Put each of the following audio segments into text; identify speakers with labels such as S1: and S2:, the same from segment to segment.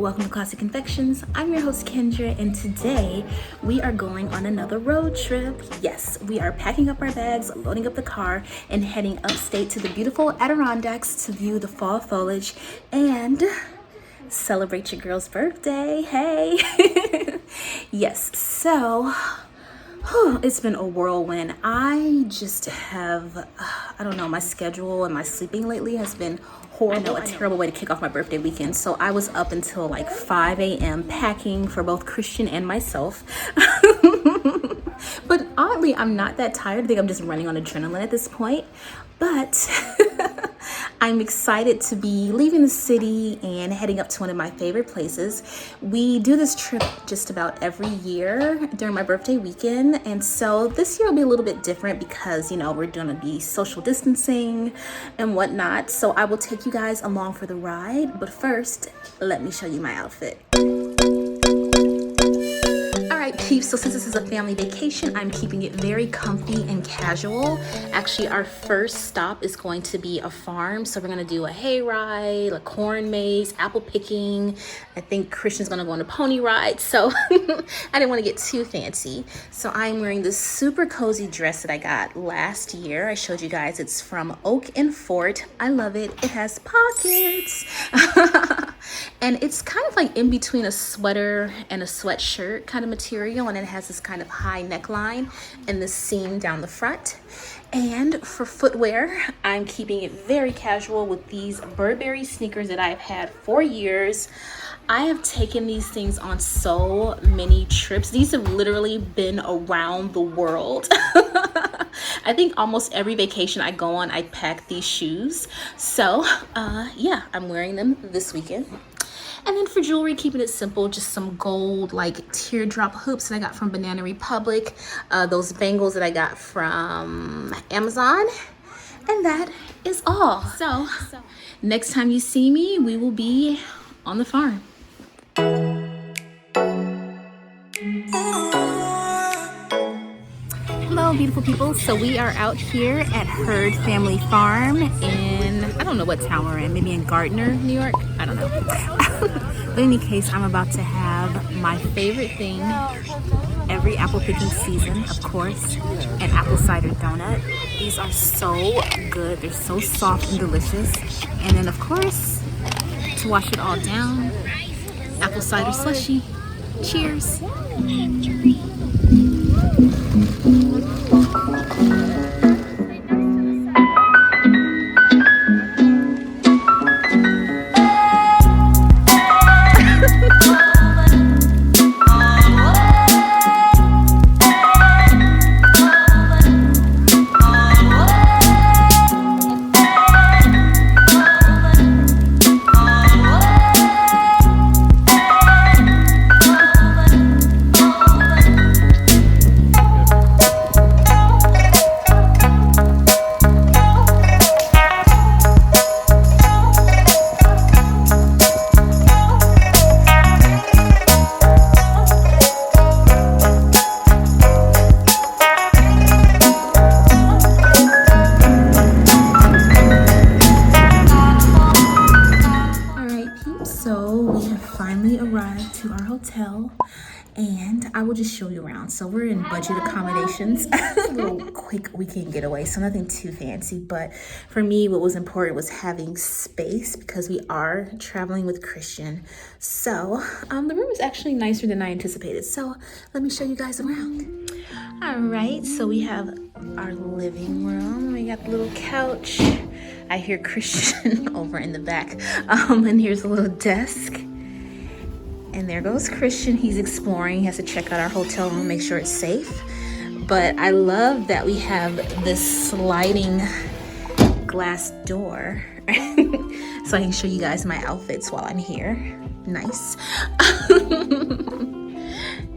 S1: welcome to Closet Confections. I'm your host Kendra, and today we are going on another road trip. Yes, we are packing up our bags, loading up the car, and heading upstate to the beautiful Adirondacks to view the fall foliage and celebrate your girl's birthday. Hey! Yes, so it's been a whirlwind. I just have, I don't know, my schedule and my sleeping lately has been horrible. A terrible way to kick off my birthday weekend. So I was up until like 5 a.m. packing for both Christian and myself. But oddly, I'm not that tired. I think I'm just running on adrenaline at this point. But I'm excited to be leaving the city and heading up to one of my favorite places. We do this trip just about every year during my birthday weekend. And so this year will be a little bit different because, you know, we're going to be social distancing and whatnot. So I will take you guys along for the ride. But first, let me show you my outfit. Peeps, so since this is a family vacation, I'm keeping it very comfy and casual. Actually, our first stop is going to be a farm. So we're going to do a hayride, a corn maze, apple picking. I think Christian's going to go on a pony ride. So I didn't want to get too fancy. So I'm wearing this super cozy dress that I got last year. I showed you guys. It's from Oak and Fort. I love it. It has pockets. And it's kind of like in between a sweater and a sweatshirt kind of material, and it has this kind of high neckline and the seam down the front. And for footwear, I'm keeping it very casual with these Burberry sneakers that I've had for years. I have taken these things on so many trips. These have literally been around the world. I think almost every vacation I go on, I pack these shoes. So yeah, I'm wearing them this weekend. And then for jewelry, keeping it simple, just some gold like teardrop hoops that I got from Banana Republic, those bangles that I got from Amazon, and that is all. So next time you see me, we will be on the farm. Hello, beautiful people. So we are out here at Herd Family Farm in, I don't know what town we're in, maybe in Gardner, New York. I don't know. But in any case, I'm about to have my favorite thing every apple picking season, of course, an apple cider donut. These are so good. They're so soft and delicious. And then, of course, to wash it all down, apple cider slushy. Cheers. Arrived to our hotel, and I will just show you around. So we're in budget accommodations. A little quick weekend getaway, so nothing too fancy, but for me what was important was having space because we are traveling with Christian. So the room is actually nicer than I anticipated, so let me show you guys around. All right, so we have our living room. We got the little couch. I hear Christian over in the back, and here's a little desk. And there goes Christian. He's exploring. He has to check out our hotel room, make sure it's safe. But I love that we have this sliding glass door. So I can show you guys my outfits while I'm here. Nice.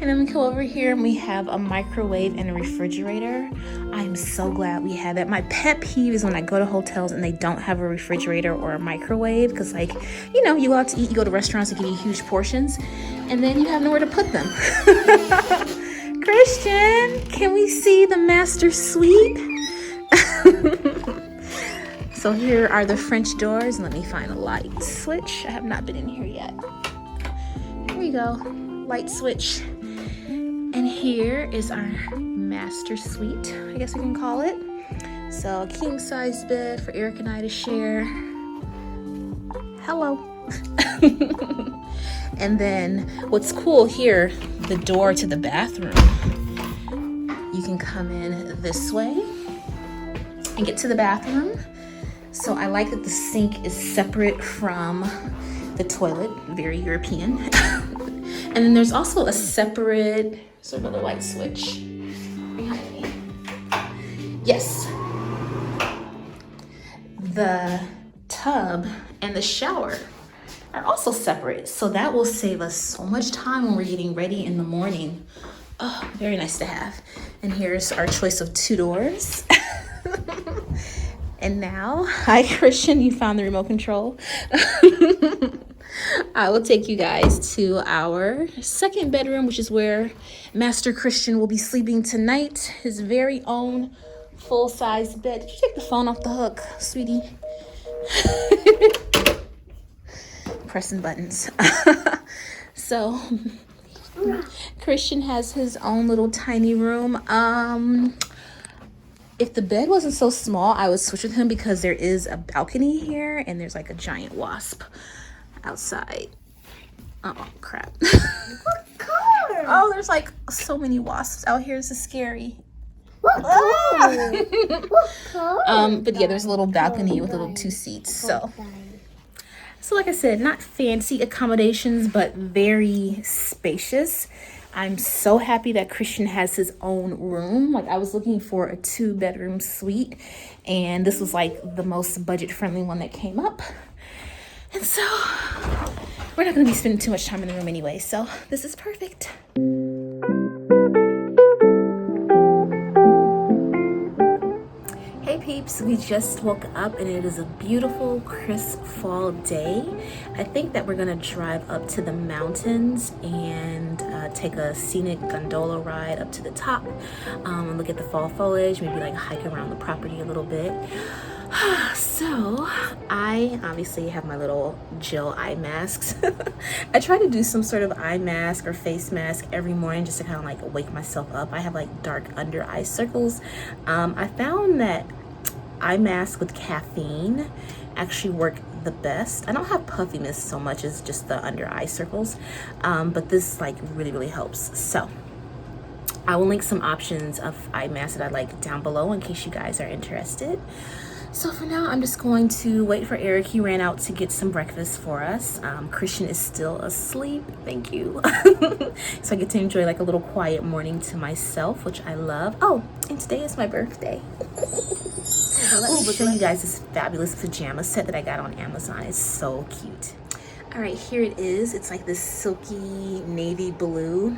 S1: And then we go over here and we have a microwave and a refrigerator. I'm so glad we have that. My pet peeve is when I go to hotels and they don't have a refrigerator or a microwave, because, like, you know, you go out to eat, you go to restaurants that give you huge portions, and then you have nowhere to put them. Christian, can we see the master suite? So here are the French doors. Let me find a light switch. I have not been in here yet. you go, light switch. And here is our master suite, I guess we can call it. So a king size bed for Eric and I to share. Hello. And then what's cool here, the door to the bathroom. You can come in this way and get to the bathroom. So I like that the sink is separate from the toilet, very European. And then there's also a separate, sort of another light switch behind me. Yes. The tub and the shower are also separate. So that will save us so much time when we're getting ready in the morning. Oh, very nice to have. And here's our choice of 2 doors. And now, hi Christian, you found the remote control. I will take you guys to our second bedroom, which is where Master Christian will be sleeping tonight. His very own full-size bed. Did you take the phone off the hook, sweetie? Pressing buttons. So, Christian has his own little tiny room. If the bed wasn't so small, I would switch with him because there is a balcony here and there's like a giant wasp outside. Oh crap.
S2: What color?
S1: Oh, there's like so many wasps out here. This is scary.
S2: What color? What color?
S1: But yeah, there's a little balcony with little 2 seats. So like I said, not fancy accommodations, but very spacious. I'm so happy that Christian has his own room. Like, I was looking for a 2-bedroom suite, and this was like the most budget-friendly one that came up. And so we're not going to be spending too much time in the room anyway, so this is perfect. Hey peeps, we just woke up and it is a beautiful crisp fall day. I think that we're gonna drive up to the mountains and take a scenic gondola ride up to the top and look at the fall foliage, maybe like hike around the property a little bit. So I obviously have my little Jill eye masks. I try to do some sort of eye mask or face mask every morning just to kind of like wake myself up. I have like dark under eye circles. I found that eye masks with caffeine actually work the best. I don't have puffiness so much as just the under eye circles, but this like really helps. So I will link some options of eye masks that I like down below in case you guys are interested. So for now, I'm just going to wait for Eric. He ran out to get some breakfast for us. Christian is still asleep. Thank you. So I get to enjoy like a little quiet morning to myself, which I love. Oh, and today is my birthday. So let me show you guys this fabulous pajama set that I got on Amazon. It's so cute. All right, here it is. It's like this silky navy blue.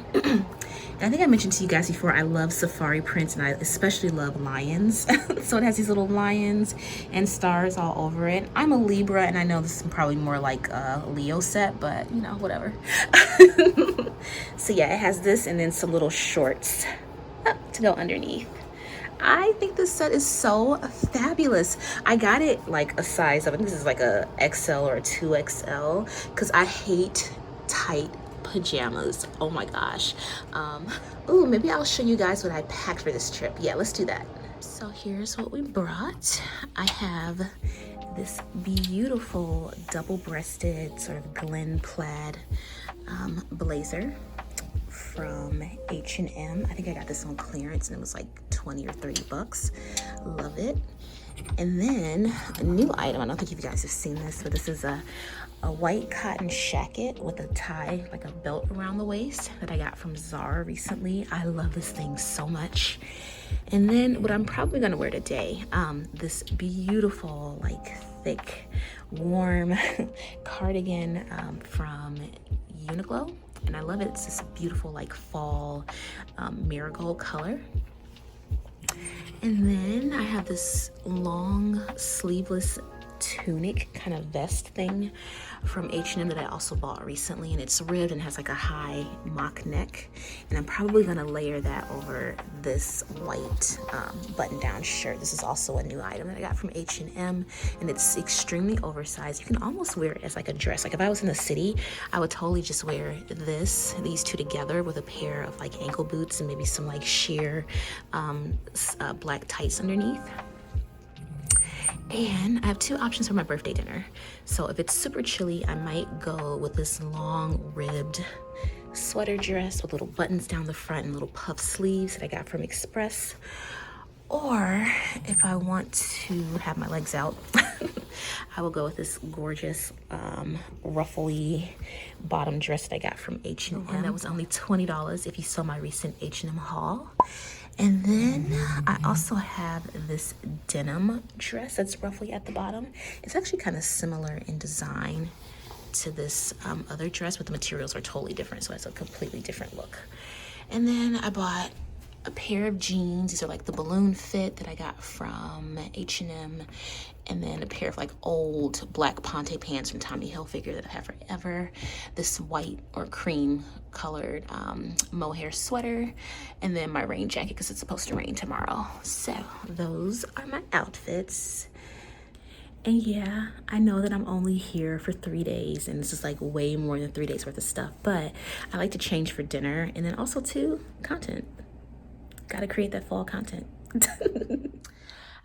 S1: And I think I mentioned to you guys before, I love safari prints and I especially love lions. So it has these little lions and stars all over it. I'm a Libra and I know this is probably more like a Leo set, but you know, whatever. So yeah, it has this and then some little shorts to go underneath. I think this set is so fabulous. I got it like a size of, I think this is like a XL or a 2XL, because I hate tight pajamas. Oh my gosh. Ooh, maybe I'll show you guys what I packed for this trip. Yeah, let's do that. So here's what we brought. I have this beautiful double-breasted sort of Glen plaid blazer from H&M. I think I got this on clearance and it was like 20 or 30 bucks. Love it. And then a new item, I don't think you guys have seen this, but this is a white cotton shacket with a tie, like a belt around the waist that I got from Zara recently. I love this thing so much. And then what I'm probably gonna wear today, this beautiful, like thick, warm cardigan from Uniqlo. And I love it. It's this beautiful like fall marigold color. And then I have this long sleeveless tunic kind of vest thing from H&M that I also bought recently, and it's ribbed and has like a high mock neck, and I'm probably gonna layer that over this white button-down shirt. This is also a new item that I got from H&M, and it's extremely oversized. You can almost wear it as like a dress. Like if I was in the city, I would totally just wear these two together with a pair of like ankle boots and maybe some like sheer black tights underneath. And I have two options for my birthday dinner. So if it's super chilly, I might go with this long ribbed sweater dress with little buttons down the front and little puff sleeves that I got from Express. Or if I want to have my legs out, I will go with this gorgeous ruffly bottom dress that I got from H&M. And that was only $20 if you saw my recent H&M haul. And then I also have this denim dress that's roughly at the bottom. It's actually kind of similar in design to this other dress, but the materials are totally different, so it's a completely different look. And then I bought a pair of jeans. These are like the balloon fit that I got from H&M, and then a pair of like old black Ponte pants from Tommy Hilfiger that I have forever. This white or cream colored mohair sweater, and then my rain jacket because it's supposed to rain tomorrow. So those are my outfits. And yeah, I know that I'm only here for 3 days, and this is like way more than 3 days worth of stuff, but I like to change for dinner, and then also too, content. Gotta create that fall content.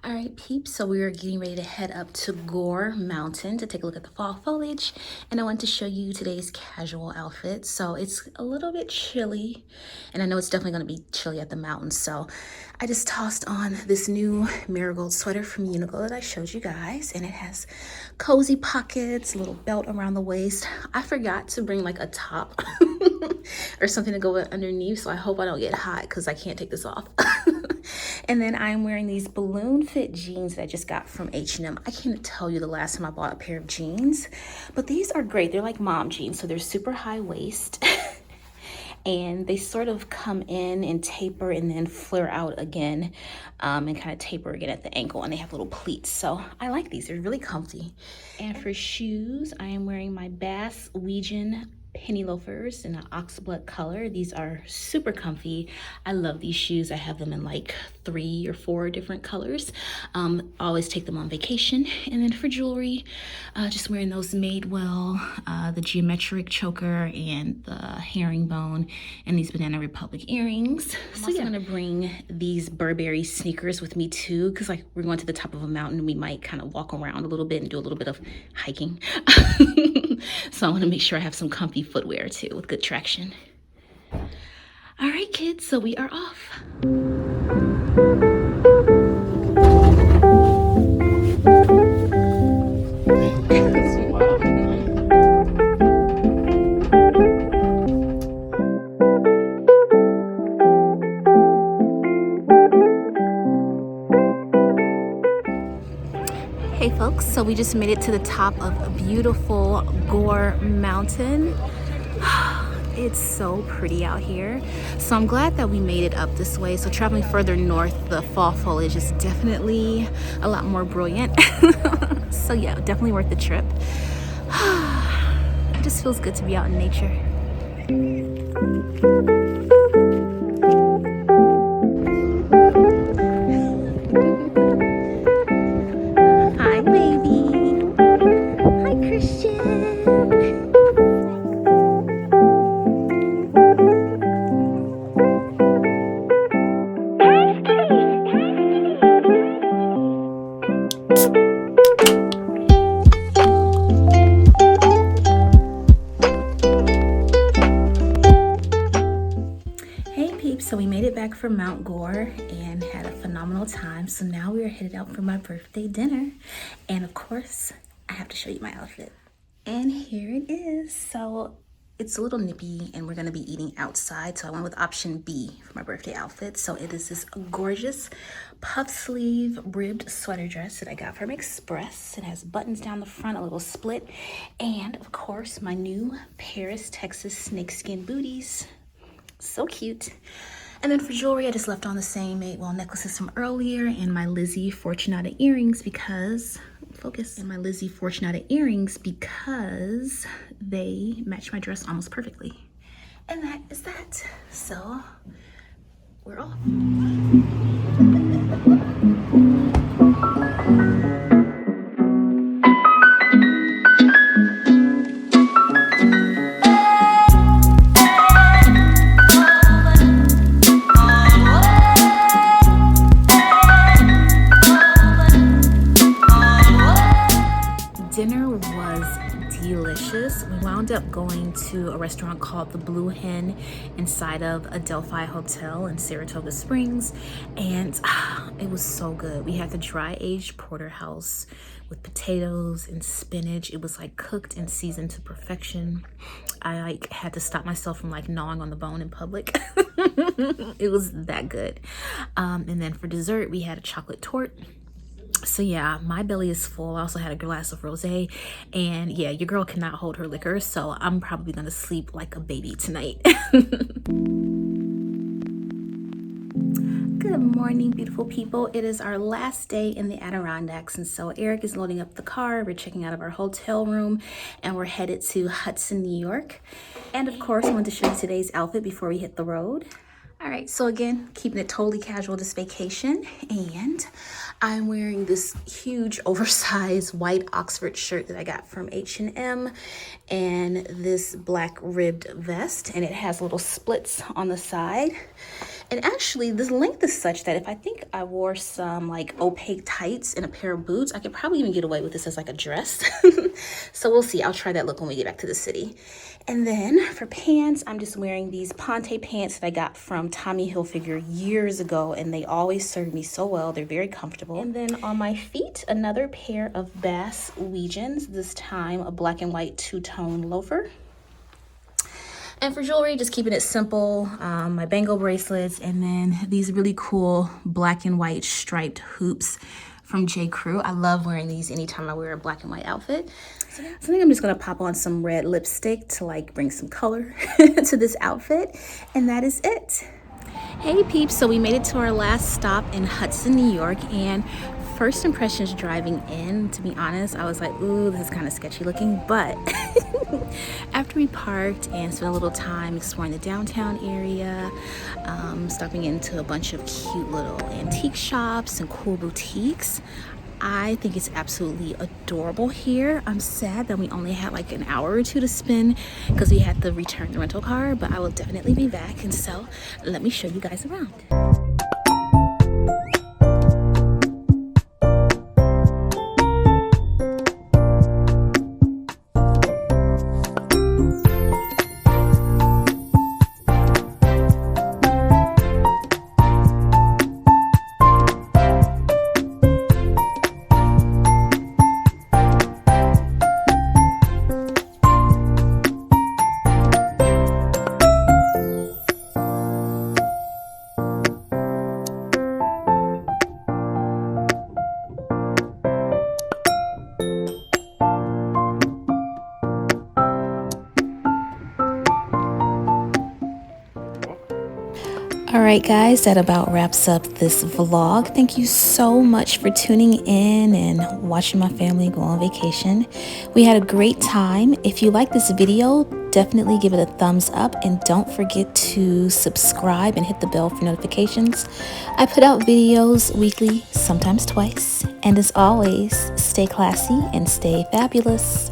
S1: All right, peeps, so we are getting ready to head up to Gore Mountain to take a look at the fall foliage, and I want to show you today's casual outfit. So it's a little bit chilly, and I know it's definitely going to be chilly at the mountains, so I just tossed on this new marigold sweater from Uniqlo that I showed you guys, and it has cozy pockets, a little belt around the waist. I forgot to bring like a top or something to go underneath, so I hope I don't get hot because I can't take this off. And then I'm wearing these balloon fit jeans that I just got from H&M. I can't tell you the last time I bought a pair of jeans, but these are great. They're like mom jeans, so they're super high waist. And they sort of come in and taper and then flare out again, and kind of taper again at the ankle, and they have little pleats. So I like these, they're really comfy. And for shoes, I am wearing my Bass Weejan penny loafers in an oxblood color. These are super comfy. I love these shoes. I have them in like 3 or 4 different colors. I always take them on vacation. And then for jewelry, just wearing those Madewell, the geometric choker and the herringbone, and these Banana Republic earrings. I'm also gonna bring these Burberry sneakers with me too, because like we're going to the top of a mountain, we might kind of walk around a little bit and do a little bit of hiking. So I want to make sure I have some comfy footwear too with good traction. All right, kids, so we are off. Hey folks, so we just made it to the top of a beautiful Gore Mountain. It's so pretty out here. So I'm glad that we made it up this way. So traveling further north, the fall foliage is definitely a lot more brilliant. So yeah, definitely worth the trip. It just feels good to be out in nature. Hi, baby. Hi, Christian. Hey peeps, so we made it back from Mount Gore and had a phenomenal time. So now we are headed out for my birthday dinner. And of course, I have to show you my outfit. And here it is. So it's a little nippy and we're gonna be eating outside. So I went with option B for my birthday outfit. So it is this gorgeous puff sleeve ribbed sweater dress that I got from Express. It has buttons down the front, a little split. And of course, my new Paris, Texas snakeskin booties. So cute. And then for jewelry, I just left on the same Madewell necklaces from earlier and my Lizzie Fortunata earrings because focus. And my Lizzie Fortunata earrings because they match my dress almost perfectly. And that is that. So we're off. Dinner was delicious. We wound up going to a restaurant called the Blue Hen inside of Adelphi Hotel in Saratoga Springs, and it was so good. We had the dry aged porterhouse with potatoes and spinach. It was like cooked and seasoned to perfection. I like had to stop myself from like gnawing on the bone in public. It was that good. And then for dessert, we had a chocolate torte. So yeah, my belly is full. I also had a glass of rosé, and yeah, your girl cannot hold her liquor, so I'm probably gonna sleep like a baby tonight. Good morning, beautiful people. It is our last day in the Adirondacks, and so Eric is loading up the car. We're checking out of our hotel room, and we're headed to Hudson, New York. And of course, I wanted to show you today's outfit before we hit the road. All right, so again, keeping it totally casual this vacation, and I'm wearing this huge oversized white Oxford shirt that I got from H&M, and this black ribbed vest, and it has little splits on the side. And actually, this length is such that if I think I wore some like opaque tights and a pair of boots, I could probably even get away with this as like a dress. So we'll see. I'll try that look when we get back to the city. And then for pants, I'm just wearing these Ponte pants that I got from Tommy Hilfiger years ago, and they always serve me so well. They're very comfortable. And then on my feet, another pair of Bass Weejuns, this time a black and white two-tone loafer. And for jewelry, just keeping it simple, my bangle bracelets, and then these really cool black and white striped hoops from J. Crew. I love wearing these anytime I wear a black and white outfit. So I think I'm just gonna pop on some red lipstick to like bring some color to this outfit, and that is it. Hey peeps, so we made it to our last stop in Hudson, New York, and first impressions driving in, to be honest, I was like, ooh, this is kind of sketchy looking, but after we parked and spent a little time exploring the downtown area, stopping into a bunch of cute little antique shops and cool boutiques, I think it's absolutely adorable here. I'm sad that we only had like an hour or two to spend because we had to return the rental car, but I will definitely be back, and so let me show you guys around. Alright guys, that about wraps up this vlog. Thank you so much for tuning in and watching my family go on vacation. We had a great time. If you like this video, definitely give it a thumbs up, and don't forget to subscribe and hit the bell for notifications. I put out videos weekly, sometimes twice. And as always, stay classy and stay fabulous.